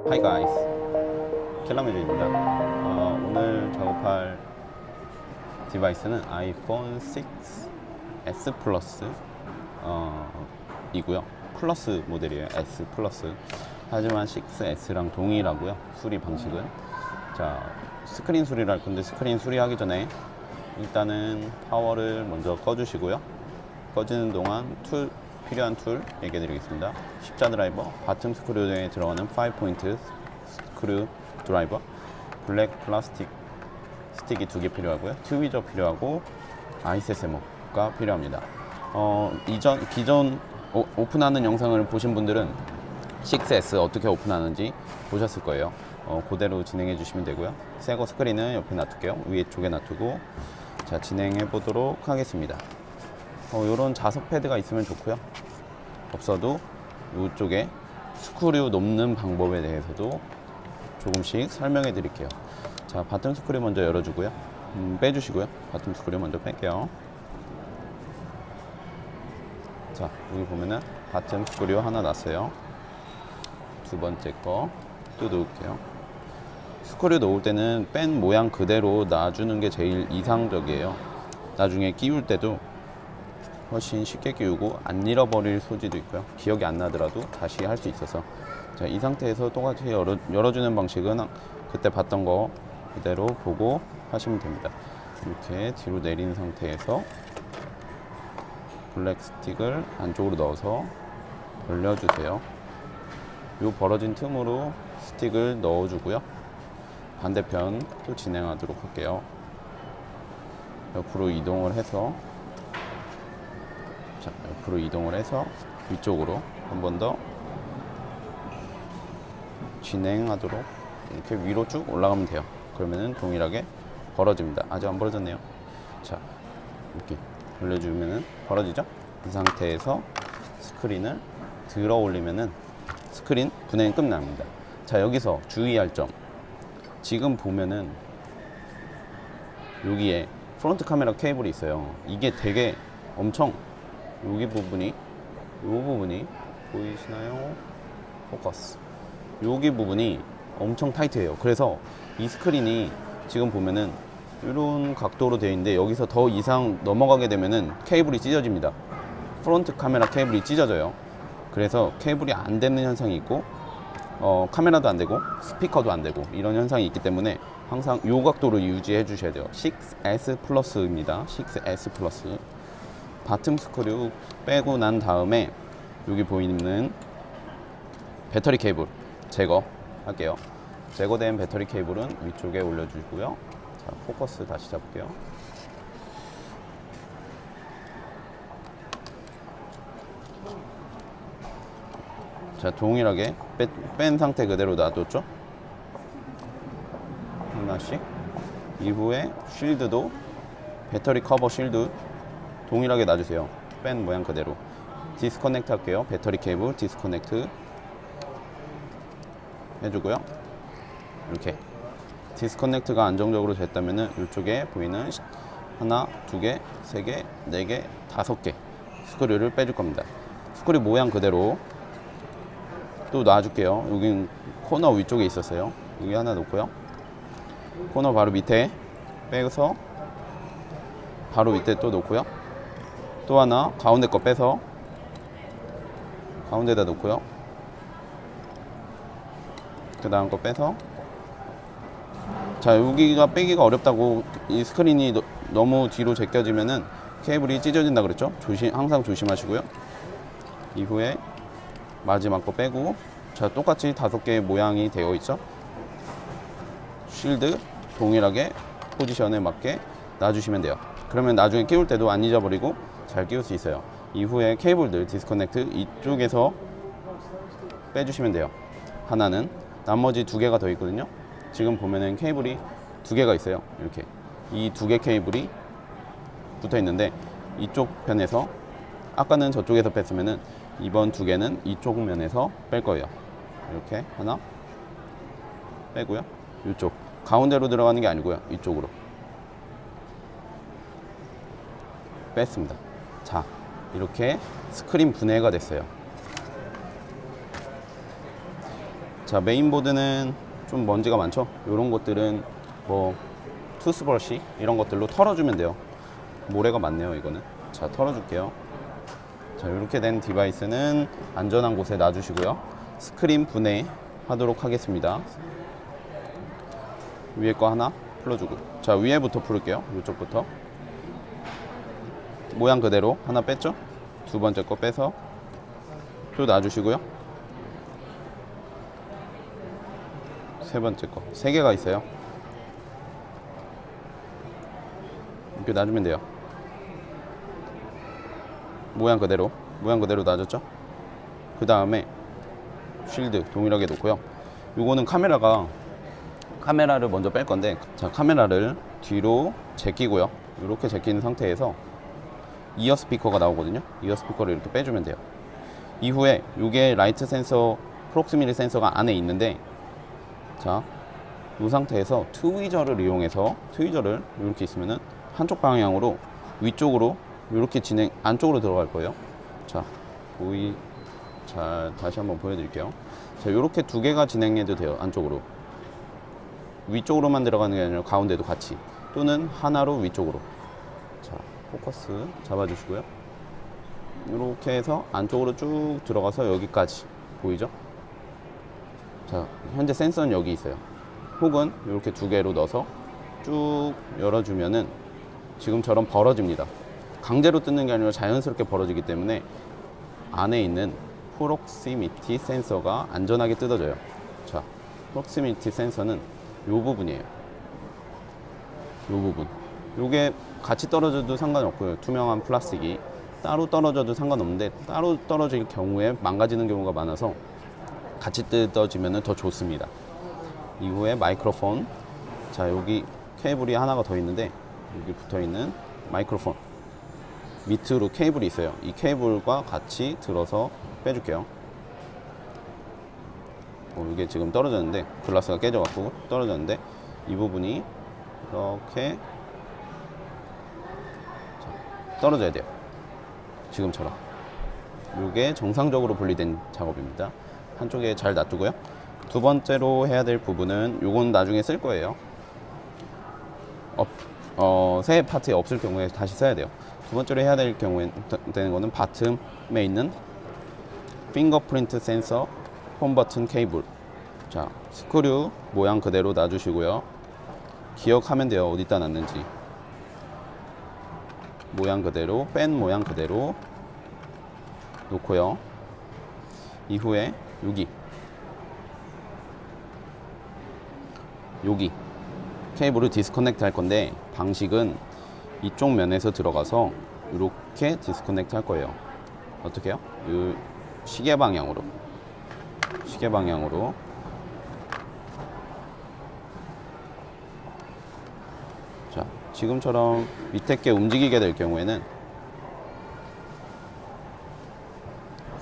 Hi guys, 켈라메주입니다. 오늘 작업할 디바이스는 아이폰 6S 플러스 이고요. 플러스 모델이에요. S 플러스. 하지만 6S랑 동일하고요. 수리 방식은. 자, 스크린 수리를 할 건데 스크린 수리하기 전에 일단은 파워를 먼저 꺼주시고요. 꺼지는 동안 필요한 툴 얘기해 드리겠습니다. 십자 드라이버, 바텀 스크류에 들어가는 5포인트 스크류 드라이버, 블랙 플라스틱 스틱이 2개 필요하고요. 트위저 필요하고 아이세세모가 필요합니다. 기존 오픈하는 영상을 보신 분들은 6S 어떻게 오픈하는지 보셨을 거예요. 그대로 진행해 주시면 되고요. 새거 스크린은 옆에 놔둘게요. 위에 쪽에 놔두고 자, 진행해 보도록 하겠습니다. 요런 자석 패드가 있으면 좋고요. 없어도 이쪽에 스크류 놓는 방법에 대해서도 조금씩 설명해 드릴게요. 자, 바텀 스크류 먼저 열어주고요. 빼주시고요. 바텀 스크류 먼저 뺄게요. 자, 여기 보면은 바텀 스크류 하나 놨어요. 두 번째 거 또 놓을게요. 스크류 놓을 때는 뺀 모양 그대로 놔주는 게 제일 이상적이에요. 나중에 끼울 때도 훨씬 쉽게 끼우고 안 잃어버릴 소지도 있고요. 기억이 안 나더라도 다시 할 수 있어서. 자, 이 상태에서 똑같이 열어주는 방식은 그때 봤던 거 그대로 보고 하시면 됩니다. 이렇게 뒤로 내린 상태에서 블랙 스틱을 안쪽으로 넣어서 벌려주세요. 이 벌어진 틈으로 스틱을 넣어주고요. 반대편 또 진행하도록 할게요. 옆으로 이동을 해서 자, 옆으로 이동을 해서 위쪽으로 한 번 더 진행하도록 이렇게 위로 쭉 올라가면 돼요. 그러면은 동일하게 벌어집니다. 아직 안 벌어졌네요. 자, 이렇게 돌려주면은 벌어지죠? 이 상태에서 스크린을 들어 올리면은 스크린 분해는 끝납니다. 자, 여기서 주의할 점. 지금 보면은 여기에 프론트 카메라 케이블이 있어요. 이게 되게 엄청 이 부분이 보이시나요? 포커스. 여기 부분이 엄청 타이트해요. 그래서 이 스크린이 지금 보면은 이런 각도로 되어 있는데 여기서 더 이상 넘어가게 되면은 케이블이 찢어집니다. 프론트 카메라 케이블이 찢어져요. 그래서 케이블이 안 되는 현상이 있고 카메라도 안 되고 스피커도 안 되고 이런 현상이 있기 때문에 항상 이 각도로 유지해 주셔야 돼요. 6S 플러스입니다. 6S 플러스. 바텀 스크류 빼고 난 다음에 여기 보이는 배터리 케이블 제거할게요. 제거된 배터리 케이블은 위쪽에 올려주고요. 자, 포커스 다시 잡을게요. 자, 동일하게 뺀 상태 그대로 놔뒀죠. 하나씩. 이후에 쉴드도 배터리 커버 쉴드 동일하게 놔주세요. 뺀 모양 그대로. 디스커넥트 할게요. 배터리 케이블 디스커넥트 해주고요. 이렇게 디스커넥트가 안정적으로 됐다면은 이쪽에 보이는 하나, 두 개, 세 개, 네 개, 다섯 개 스크류를 빼줄 겁니다. 스크류 모양 그대로 또 놔줄게요. 여긴 코너 위쪽에 있었어요. 여기 하나 놓고요. 코너 바로 밑에 빼서 바로 밑에 또 놓고요. 또 하나 가운데 거 빼서 가운데다 놓고요. 그 다음 거 빼서 자, 여기가 빼기가 어렵다고 이 스크린이 너무 뒤로 제껴지면은 케이블이 찢어진다 그랬죠? 항상 조심하시고요. 이후에 마지막 거 빼고 자, 똑같이 5개의 모양이 되어 있죠? 쉴드 동일하게 포지션에 맞게 놔주시면 돼요. 그러면 나중에 끼울 때도 안 잊어버리고 잘 끼울 수 있어요. 이후에 케이블들 디스커넥트 이쪽에서 빼주시면 돼요. 하나는 나머지 2개가 더 있거든요. 지금 보면은 케이블이 2개가 있어요. 이렇게 이 2개 케이블이 붙어 있는데 이쪽 편에서 아까는 저쪽에서 뺐으면은 이번 2개는 이쪽 면에서 뺄 거예요. 이렇게 하나 빼고요. 이쪽 가운데로 들어가는 게 아니고요. 이쪽으로 뺐습니다. 자, 이렇게 스크린 분해가 됐어요. 자, 메인보드는 좀 먼지가 많죠. 이런 것들은 뭐 투스브러시 이런 것들로 털어주면 돼요. 모래가 많네요. 이거는. 자, 털어줄게요. 자, 이렇게 된 디바이스는 안전한 곳에 놔주시고요. 스크린 분해하도록 하겠습니다. 위에 거 하나 풀어주고, 자, 위에부터 풀을게요. 이쪽부터 모양 그대로 하나 뺐죠. 두 번째 거 빼서 또 놔주시고요. 세 번째 거, 세 개가 있어요. 이렇게 놔주면 돼요. 모양 그대로 놔줬죠. 그 다음에 쉴드 동일하게 놓고요. 요거는 카메라를 먼저 뺄 건데, 자, 카메라를 뒤로 제끼고요. 이렇게 제끼는 상태에서 이어 스피커가 나오거든요. 이어 스피커를 이렇게 빼주면 돼요. 이후에 요게 라이트 센서, 프록시미티 센서가 안에 있는데, 자, 이 상태에서 트위저를 이용해서, 트위저를 이렇게 있으면은 한쪽 방향으로 위쪽으로 이렇게 안쪽으로 들어갈 거예요. 자, 자, 다시 한번 보여드릴게요. 자, 이렇게 두 개가 진행해도 돼요. 안쪽으로. 위쪽으로만 들어가는 게 아니라 가운데도 같이, 또는 하나로 위쪽으로. 자, 포커스 잡아주시고요. 이렇게 해서 안쪽으로 쭉 들어가서 여기까지 보이죠? 자, 현재 센서는 여기 있어요. 혹은 이렇게 두 개로 넣어서 쭉 열어주면은 지금처럼 벌어집니다. 강제로 뜯는 게 아니라 자연스럽게 벌어지기 때문에 안에 있는 프록시미티 센서가 안전하게 뜯어져요. 자, 프록시미티 센서는 이 부분이에요. 이 부분. 요게 같이 떨어져도 상관없고요. 투명한 플라스틱이 따로 떨어져도 상관없는데, 따로 떨어질 경우에 망가지는 경우가 많아서 같이 뜯어지면 더 좋습니다. 이후에 마이크로폰. 자, 여기 케이블이 하나가 더 있는데, 여기 붙어있는 마이크로폰 밑으로 케이블이 있어요. 이 케이블과 같이 들어서 빼줄게요. 이게 지금 떨어졌는데, 글라스가 깨져갖고 떨어졌는데, 이 부분이 이렇게 떨어져야 돼요. 지금처럼. 이게 정상적으로 분리된 작업입니다. 한쪽에 잘 놔두고요. 두 번째로 해야 될 부분은, 요건 나중에 쓸 거예요. 새 파트에 없을 경우에 다시 써야 돼요. 두 번째로 해야 될 경우에 되는 거는 바텀에 있는 핑거프린트 센서 홈 버튼 케이블. 자, 스크류 모양 그대로 놔주시고요. 기억하면 돼요. 어디다 놨는지. 모양 그대로, 뺀 모양 그대로 놓고요. 이후에 여기 케이블을 디스커넥트 할 건데, 방식은 이쪽 면에서 들어가서 이렇게 디스커넥트 할 거예요. 어떻게 해요? 이 시계 방향으로. 자, 지금처럼 밑에 게 움직이게 될 경우에는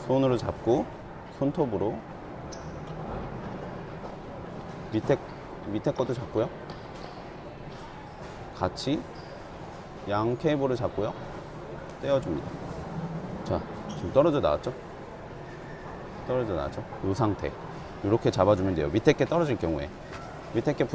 손으로 잡고 손톱으로 밑에 것도 잡고요. 같이 양 케이블을 잡고요. 떼어줍니다. 자, 지금 떨어져 나왔죠? 이 상태. 이렇게 잡아주면 돼요. 밑에 게 떨어질 경우에. 밑에 게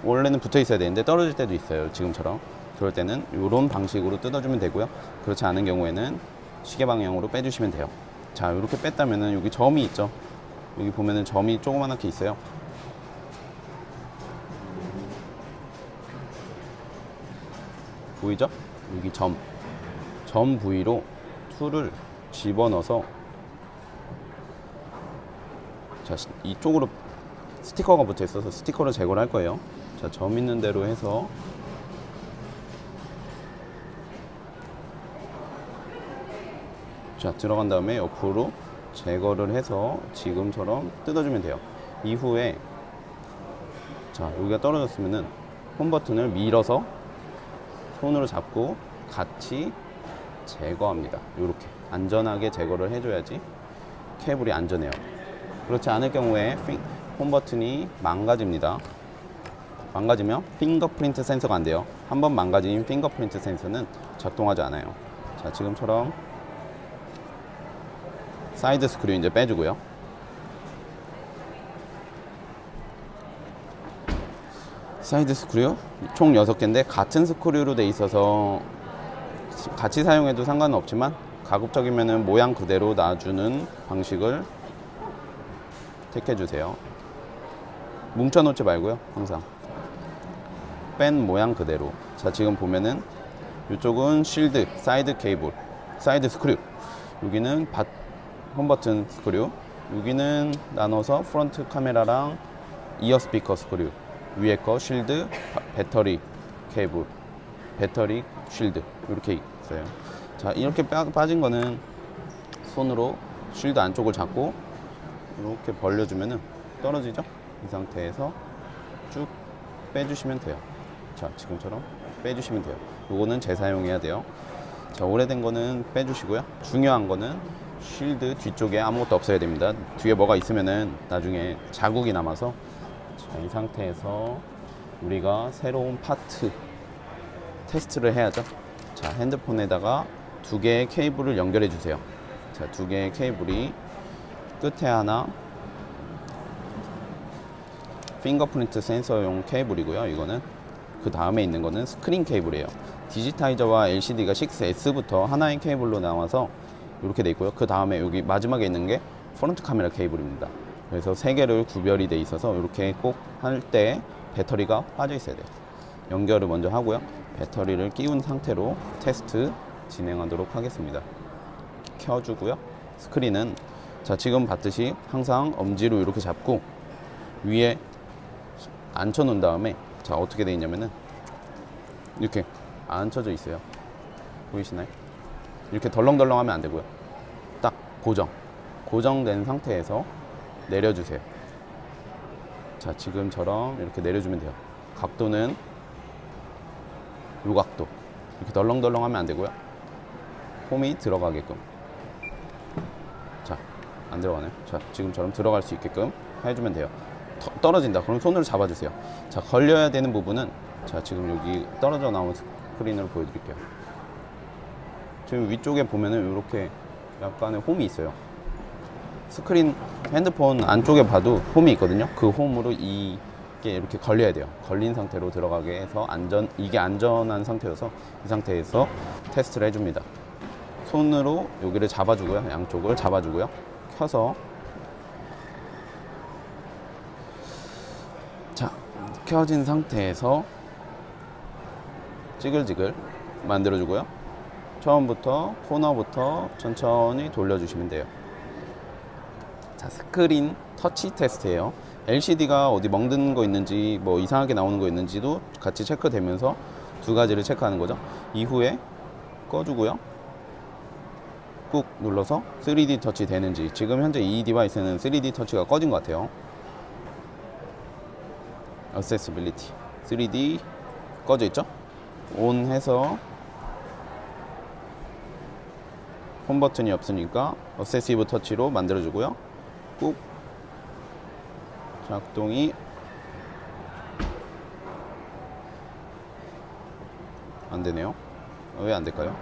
원래는 붙어 있어야 되는데 떨어질 때도 있어요. 지금처럼. 그럴 때는 이런 방식으로 뜯어주면 되고요. 그렇지 않은 경우에는 시계 방향으로 빼주시면 돼요. 자, 이렇게 뺐다면은 여기 점이 있죠? 여기 보면은 점이 조그맣게 있어요. 보이죠? 여기 점 부위로 툴을 집어넣어서, 자, 이쪽으로 스티커가 붙어 있어서 스티커를 제거를 할 거예요. 자, 점 있는 대로 해서 자, 들어간 다음에 옆으로 제거를 해서 지금처럼 뜯어주면 돼요. 이후에 자, 여기가 떨어졌으면은 홈 버튼을 밀어서 손으로 잡고 같이 제거합니다. 이렇게 안전하게 제거를 해줘야지 케이블이 안전해요. 그렇지 않을 경우에 홈 버튼이 망가집니다. 망가지면 핑거프린트 센서가 안 돼요. 한번 망가진 핑거프린트 센서는 작동하지 않아요. 자, 지금처럼 사이드 스크류 이제 빼주고요. 사이드 스크류 총 6개인데 같은 스크류로 돼 있어서 같이 사용해도 상관은 없지만 가급적이면 모양 그대로 놔주는 방식을 택해 주세요. 뭉쳐 놓지 말고요. 항상 뺀 모양 그대로. 자, 지금 보면은 이쪽은 쉴드, 사이드 케이블, 사이드 스크류, 여기는 홈 버튼 스크류, 여기는 나눠서 프론트 카메라랑 이어 스피커 스크류, 위에 거 쉴드, 배터리 케이블, 배터리 쉴드 이렇게 있어요. 자, 이렇게 빠진 거는 손으로 쉴드 안쪽을 잡고 이렇게 벌려주면은 떨어지죠? 이 상태에서 쭉 빼주시면 돼요. 자, 지금처럼 빼주시면 돼요. 요거는 재사용해야 돼요. 자, 오래된 거는 빼주시고요. 중요한 거는 쉴드 뒤쪽에 아무것도 없어야 됩니다. 뒤에 뭐가 있으면은 나중에 자국이 남아서. 자, 이 상태에서 우리가 새로운 파트 테스트를 해야죠. 자, 핸드폰에다가 2개의 케이블을 연결해 주세요. 자, 2개의 케이블이 끝에 하나 핑거프린트 센서용 케이블이고요. 이거는 그 다음에 있는 거는 스크린 케이블이에요. 디지타이저와 LCD가 6S부터 하나의 케이블로 나와서 이렇게 돼 있고요. 그 다음에 여기 마지막에 있는 게 프론트 카메라 케이블입니다. 그래서 3개를 구별이 돼 있어서 이렇게 꼭 할 때 배터리가 빠져 있어야 돼요. 연결을 먼저 하고요. 배터리를 끼운 상태로 테스트 진행하도록 하겠습니다. 켜주고요. 스크린은 자, 지금 봤듯이 항상 엄지로 이렇게 잡고 위에 앉혀 놓은 다음에 자, 어떻게 돼 있냐면은 이렇게 앉혀져 있어요. 보이시나요? 이렇게 덜렁덜렁 하면 안 되고요. 딱 고정된 상태에서 내려주세요. 자, 지금처럼 이렇게 내려주면 돼요. 각도는 요 각도. 이렇게 덜렁덜렁 하면 안 되고요. 홈이 들어가게끔. 자, 안 들어가네요. 자, 지금처럼 들어갈 수 있게끔 해주면 돼요. 떨어진다. 그럼 손으로 잡아주세요. 자, 걸려야 되는 부분은 자, 지금 여기 떨어져 나온 스크린으로 보여드릴게요. 지금 위쪽에 보면은 이렇게 약간의 홈이 있어요. 스크린 핸드폰 안쪽에 봐도 홈이 있거든요. 그 홈으로 이게 이렇게 걸려야 돼요. 걸린 상태로 들어가게 해서 이게 안전한 상태여서 이 상태에서 테스트를 해줍니다. 손으로 여기를 잡아주고요. 양쪽을 잡아주고요. 켜서 자, 켜진 상태에서 지글지글 만들어주고요. 처음부터 코너부터 천천히 돌려주시면 돼요. 자, 스크린 터치 테스트예요. LCD가 어디 멍든 거 있는지 뭐 이상하게 나오는 거 있는지도 같이 체크되면서 2가지를 체크하는 거죠. 이후에 꺼주고요. 꾹 눌러서 3D 터치 되는지. 지금 현재 이 디바이스는 3D 터치가 꺼진 것 같아요. Accessibility 3D 꺼져 있죠? 온 해서 홈 버튼이 없으니까 어세시브 터치로 만들어주고요. 꾹 작동이 안 되네요. 왜 안 될까요?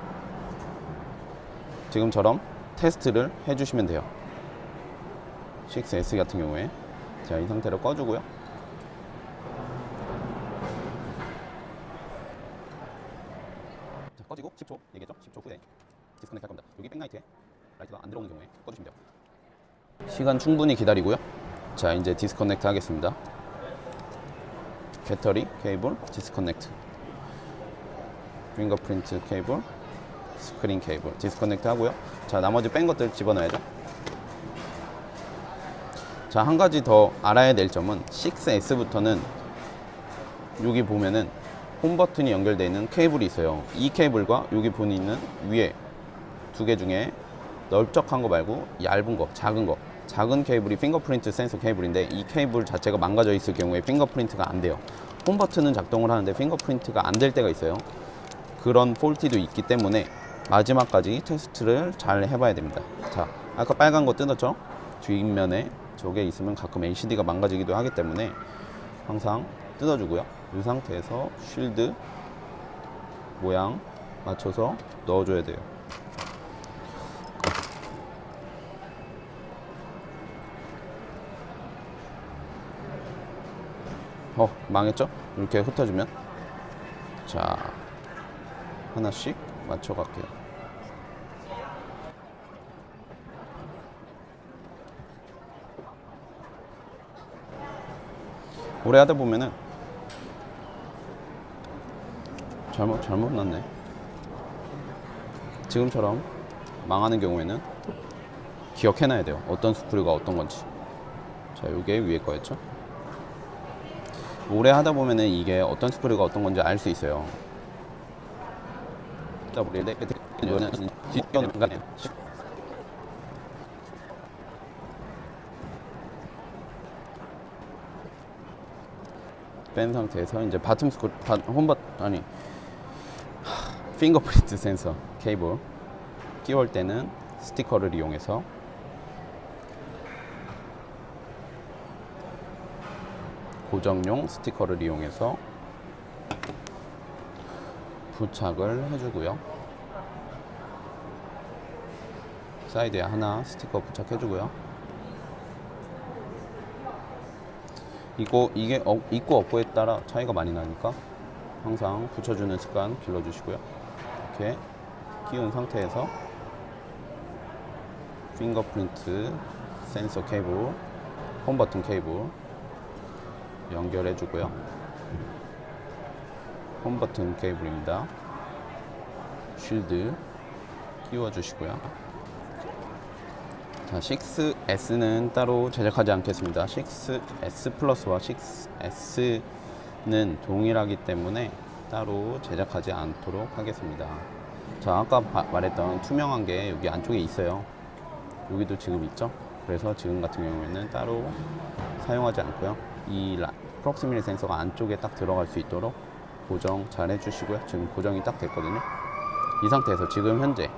지금처럼 테스트를 해주시면 돼요. 6S 같은 경우에 자, 이 상태로 꺼주고요. 자, 꺼지고 10초 얘기했죠? 10초 후에 디스커넥트 할 겁니다. 여기 백라이트에 라이트가 안 들어오는 경우에 꺼주시면 돼요. 시간 충분히 기다리고요. 자, 이제 디스커넥트 하겠습니다. 배터리 케이블 디스커넥트, 핑거프린트 케이블, 스크린 케이블 디스커넥트 하고요. 자, 나머지 뺀 것들 집어넣어야죠. 자, 한 가지 더 알아야 될 점은 6S부터는 여기 보면은 홈 버튼이 연결되어 있는 케이블이 있어요. 이 케이블과 여기 보이는 위에 2개 중에 넓적한 거 말고 얇은 거, 작은 케이블이 핑거프린트 센서 케이블인데 이 케이블 자체가 망가져 있을 경우에 핑거프린트가 안 돼요. 홈 버튼은 작동을 하는데 핑거프린트가 안 될 때가 있어요. 그런 폴티도 있기 때문에 마지막까지 테스트를 잘 해봐야 됩니다. 자, 아까 빨간 거 뜯었죠? 뒷면에 저게 있으면 가끔 LCD가 망가지기도 하기 때문에 항상 뜯어주고요. 이 상태에서 쉴드 모양 맞춰서 넣어줘야 돼요. 망했죠? 이렇게 흩어지면 자 하나씩 맞춰 갈게요. 오래 하다 보면은 잘못 났네. 지금처럼 망하는 경우에는 기억해놔야 돼요. 어떤 스크류가 어떤 건지. 자, 요게 위에 거였죠. 오래 하다 보면은 이게 어떤 스크류가 어떤 건지 알 수 있어요. 뺀 상태에서 이제 바텀 스크류, 핑거프린트 센서 케이블 끼울 때는 스티커를 이용해서 고정용 스티커를 이용해서 부착을 해주고요. 사이드에 하나 스티커 부착해주고요. 이게 있고 없고에 따라 차이가 많이 나니까 항상 붙여주는 습관 길러주시고요. 이렇게 끼운 상태에서 핑거프린트 센서 케이블, 홈 버튼 케이블 연결해 주고요. 홈 버튼 케이블입니다. 쉴드 끼워 주시고요. 자, 6S는 따로 제작하지 않겠습니다. 6S 플러스와 6S는 동일하기 때문에 따로 제작하지 않도록 하겠습니다. 자, 아까 말했던 투명한 게 여기 안쪽에 있어요. 여기도 지금 있죠. 그래서 지금 같은 경우에는 따로 사용하지 않고요. 이 프록시미티 센서가 안쪽에 딱 들어갈 수 있도록 고정 잘 해주시고요. 지금 고정이 딱 됐거든요. 이 상태에서 지금 현재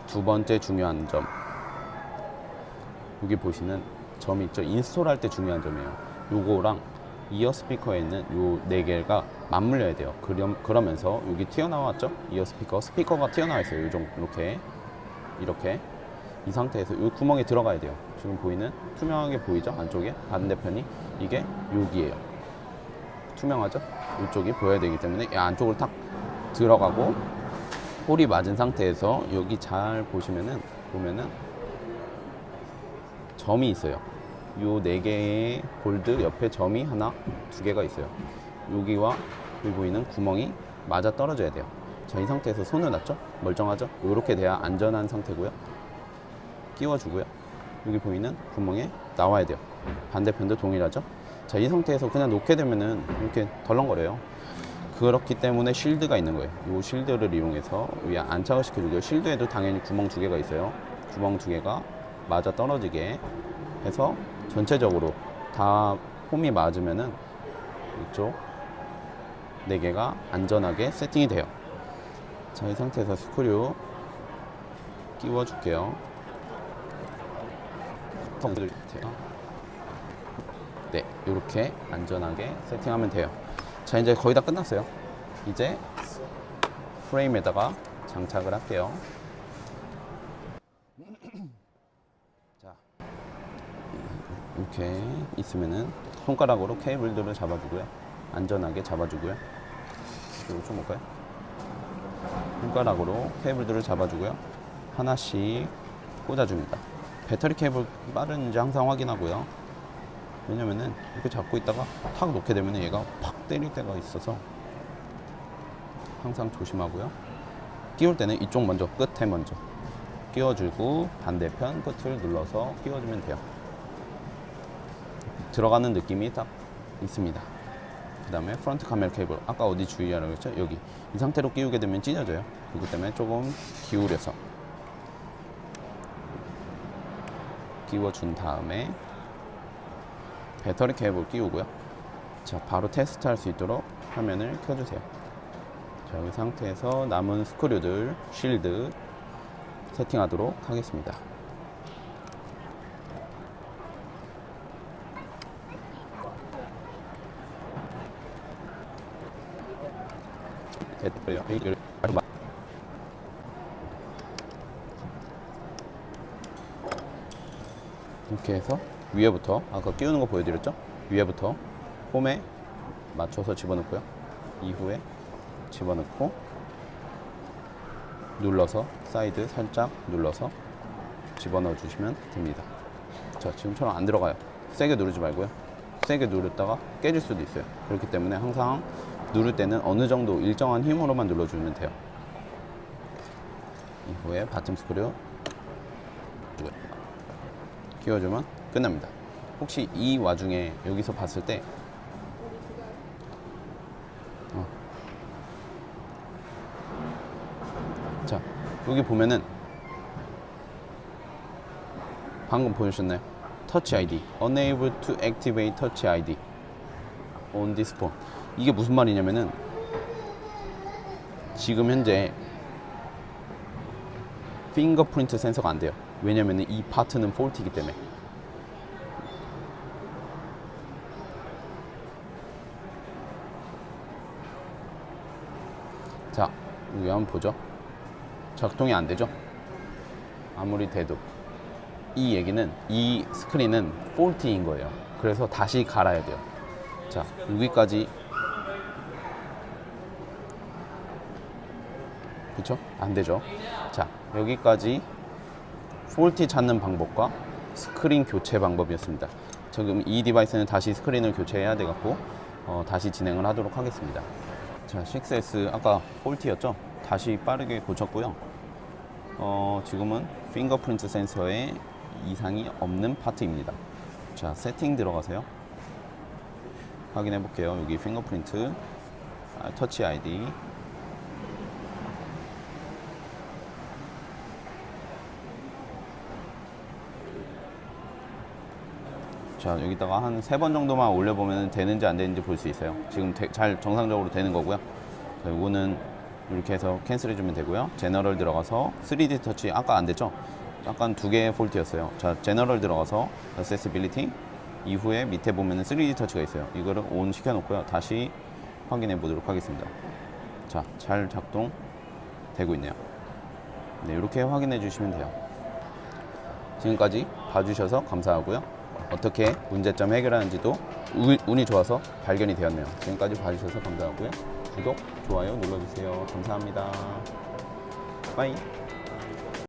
두 번째 중요한 점, 여기 보시는 점이 있죠. 인스톨 할 때 중요한 점이에요. 요거랑 이어 스피커에 있는 요 네 개가 맞물려야 돼요. 그러면서 여기 튀어나왔죠? 이어 스피커가 튀어나와 있어요. 요 정도 이렇게 이 상태에서 요 구멍에 들어가야 돼요. 지금 보이는 투명하게 보이죠? 안쪽에 반대편이 이게 여기에요. 투명하죠? 이쪽이 보여야 되기 때문에 이 안쪽으로 탁 들어가고 홀이 맞은 상태에서 여기 잘 보면은 점이 있어요. 요 네 개의 골드 옆에 점이 하나, 두 개가 있어요. 여기와 여기 보이는 구멍이 맞아 떨어져야 돼요. 자, 이 상태에서 손을 놨죠? 멀쩡하죠? 이렇게 돼야 안전한 상태고요. 끼워주고요. 여기 보이는 구멍에 나와야 돼요. 반대편도 동일하죠? 자, 이 상태에서 그냥 놓게 되면은 이렇게 덜렁거려요. 그렇기 때문에 쉴드가 있는 거예요. 이 쉴드를 이용해서 위에 안착을 시켜주고요. 쉴드에도 당연히 구멍 두 개가 있어요. 구멍 두 개가 맞아 떨어지게 해서 전체적으로 다 홈이 맞으면은 이쪽 네 개가 안전하게 세팅이 돼요. 자, 이 상태에서 스크류 끼워 줄게요. 네, 이렇게 안전하게 세팅하면 돼요. 자, 이제 거의 다 끝났어요. 이제 프레임에다가 장착을 할게요. 자, 이렇게 있으면은 손가락으로 케이블들을 잡아주고요. 안전하게 잡아주고요. 이쪽으로 좀 올까요? 손가락으로 케이블들을 잡아주고요. 하나씩 꽂아줍니다. 배터리 케이블 빠른지 항상 확인하고요. 왜냐면은 이렇게 잡고 있다가 탁 놓게 되면 얘가 팍 때릴 때가 있어서 항상 조심하고요. 끼울 때는 이쪽 먼저, 끝에 먼저 끼워주고 반대편 끝을 눌러서 끼워주면 돼요. 들어가는 느낌이 딱 있습니다. 그 다음에 프론트 카메라 케이블, 아까 어디 주의하라고 했죠? 여기 이 상태로 끼우게 되면 찢어져요. 그렇기 때문에 조금 기울여서 끼워준 다음에 배터리 케이블 끼우고요. 자, 바로 테스트 할 수 있도록 화면을 켜주세요. 자, 이 상태에서 남은 스크류들, 쉴드 세팅하도록 하겠습니다. 이렇게 해서 위에부터 아까 끼우는 거 보여드렸죠? 위에부터 홈에 맞춰서 집어넣고요. 이후에 집어넣고 눌러서 사이드 살짝 눌러서 집어넣어 주시면 됩니다. 자, 지금처럼 안 들어가요. 세게 누르지 말고요. 세게 누르다가 깨질 수도 있어요. 그렇기 때문에 항상 누를 때는 어느 정도 일정한 힘으로만 눌러주면 돼요. 이후에 바텀 스크류 끼워주면 끝납니다. 혹시 이 와중에 여기서 봤을 때 자, 여기 보면은 방금 보여주셨나요? Touch ID, unable to activate Touch ID on this phone. 이게 무슨 말이냐면은 지금 현재 핑거프린트 센서가 안 돼요. 왜냐면은 이 파트는 폴트이기 때문에. 자, 여기 한번 보죠. 작동이 안 되죠? 아무리 돼도. 이 얘기는 이 스크린은 폴트인 거예요. 그래서 다시 갈아야 돼요. 자, 여기까지. 그쵸? 안 되죠? 자, 여기까지 폴트 찾는 방법과 스크린 교체 방법이었습니다. 지금 이 디바이스는 다시 스크린을 교체해야 돼 갖고 다시 진행을 하도록 하겠습니다. 자, 6S 아까 폴트였죠? 다시 빠르게 고쳤고요. 지금은 핑거프린트 센서에 이상이 없는 파트입니다. 자, 세팅 들어가세요. 확인해 볼게요. 여기 핑거프린트, 터치 아이디, 자, 여기다가 한 3번 정도만 올려보면 되는지 안 되는지 볼 수 있어요. 지금 잘 정상적으로 되는 거고요. 자, 요거는 이렇게 해서 캔슬 해주면 되고요. 제너럴 들어가서 3D 터치 아까 안 됐죠? 약간 2개의 폴트였어요. 자, 제너럴 들어가서 액세시빌리티 이후에 밑에 보면은 3D 터치가 있어요. 이거를 온 시켜놓고요. 다시 확인해 보도록 하겠습니다. 자, 잘 작동되고 있네요. 네, 이렇게 확인해 주시면 돼요. 지금까지 봐주셔서 감사하고요. 어떻게 문제점 해결하는지도 운이 좋아서 발견이 되었네요. 지금까지 봐주셔서 감사하고요. 구독, 좋아요 눌러주세요. 감사합니다. 빠이.